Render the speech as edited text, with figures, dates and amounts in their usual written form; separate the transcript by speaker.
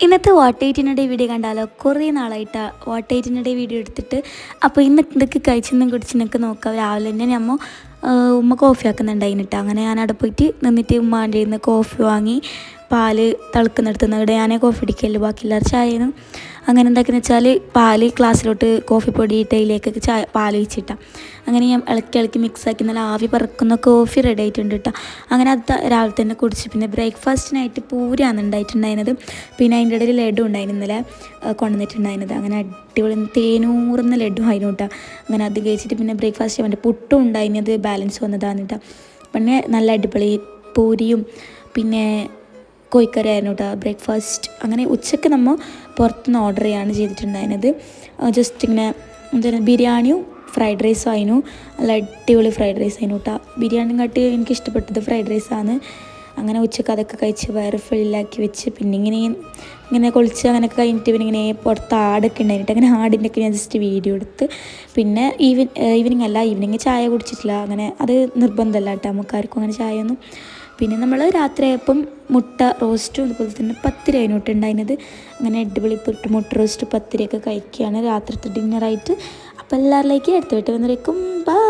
Speaker 1: ഇന്നത്തെ what എയ്റ്റിൻ്റെ video കണ്ടാലോ? കുറേ നാളായിട്ടാണ് വാട്ട് എയ്റ്റിൻ്റെ വീഡിയോ എടുത്തിട്ട്. അപ്പോൾ ഇന്ന് എന്തൊക്കെ കഴിച്ചെന്നും കുടിച്ചെന്നൊക്കെ നോക്കാം. രാവിലെ തന്നെ നമ്മൾ ഉമ്മ കോഫി ആക്കുന്നുണ്ടായിട്ടോ. അങ്ങനെ ഞാനവിടെ പോയിട്ട് നിന്നിട്ട് ഉമ്മാൻ്റെ നിന്ന് കോഫി വാങ്ങി പാല് തിളക്കുന്നിടത്തുനിന്ന് ഇവിടെ ഞാനേ കോഫി അടിക്കല്ലോ, ബാക്കി എല്ലാവരും ചായനും. അങ്ങനെ എന്താക്കെന്ന് വെച്ചാൽ പാല് ഗ്ലാസ്സിലോട്ട് കോഫി പൊടി ഇട്ടയിലേക്കൊക്കെ ചായ പാൽ ഒഴിച്ചിട്ടാണ്. അങ്ങനെ ഞാൻ ഇളക്കി ഇളക്കി മിക്സാക്കി നല്ല ആവി പറക്കുന്ന കോഫി റെഡി ആയിട്ടുണ്ട് കേട്ടോ. അങ്ങനെ അത് രാവിലെ തന്നെ കുടിച്ച്. പിന്നെ ബ്രേക്ക്ഫാസ്റ്റിനായിട്ട് പൂരിയാണ് ഉണ്ടായിട്ടുണ്ടായിരുന്നത്. പിന്നെ അതിൻ്റെ ഇടയിൽ ലഡു ഉണ്ടായിരുന്നു, ഇന്നലെ കൊണ്ടുവന്നിട്ടുണ്ടായിരുന്നത്. അങ്ങനെ അടിപൊളി തേനൂറുന്ന ലഡു ആയിരുന്നു കേട്ടോ. അങ്ങനെ അത് കഴിച്ചിട്ട് പിന്നെ ബ്രേക്ക്ഫാസ്റ്റ് വേണ്ട പുട്ടും ഉണ്ടായിരുന്നത് ബാലൻസ് വന്നതാണ് കേട്ടോ. പിന്നെ നല്ല അടിപൊളി പൂരിയും പിന്നെ കോഴിക്കറി ആയിരുന്നു കേട്ടോ ബ്രേക്ക്ഫാസ്റ്റ്. അങ്ങനെ ഉച്ചയ്ക്ക് നമ്മൾ പുറത്തുനിന്ന് ഓർഡർ ചെയ്യാണ് ചെയ്തിട്ടുണ്ടായിരുന്നത്. ജസ്റ്റ് ഇങ്ങനെ എന്താണ് ബിരിയാണിയും ഫ്രൈഡ് റൈസും ആയിരുന്നു. നല്ല അടിപൊളി ഫ്രൈഡ് റൈസ് ആയിരുന്നു കേട്ടോ. ബിരിയാണിയും കാട്ടി എനിക്കിഷ്ടപ്പെട്ടത് ഫ്രൈഡ് റൈസാണ്. അങ്ങനെ ഉച്ചയ്ക്ക് അതൊക്കെ കഴിച്ച് വയറ് ഫുള്ളാക്കി വെച്ച് പിന്നെ ഇങ്ങനെ കൊളിച്ച് അങ്ങനെയൊക്കെ കഴിഞ്ഞിട്ട് പിന്നെ ഇങ്ങനെ പുറത്ത് ആടൊക്കെ ഉണ്ടായിട്ട് അങ്ങനെ ആടിൻ്റെയൊക്കെ ഞാൻ ജസ്റ്റ് വീഡിയോ എടുത്ത്. പിന്നെ ഈവനിങ് ചായ കുടിച്ചിട്ടില്ല. അങ്ങനെ അത് നിർബന്ധമല്ല കേട്ടോ നമുക്കാർക്കും അങ്ങനെ ചായയൊന്നും. പിന്നെ നമ്മൾ രാത്രിയായപ്പം മുട്ട റോസ്റ്റും അതുപോലെ തന്നെ പത്തിരി അതിനോട്ട് ഉണ്ടായിരുന്നത്. അങ്ങനെ അടിപൊളി മുട്ട റോസ്റ്റ് പത്തിരിയൊക്കെ കഴിക്കുകയാണ് രാത്രിത്തെ ഡിന്നറായിട്ട്. അപ്പോൾ എല്ലാവരിലേക്കും അടുത്ത വീട്ടിൽ വന്നേക്കും. ബൈ.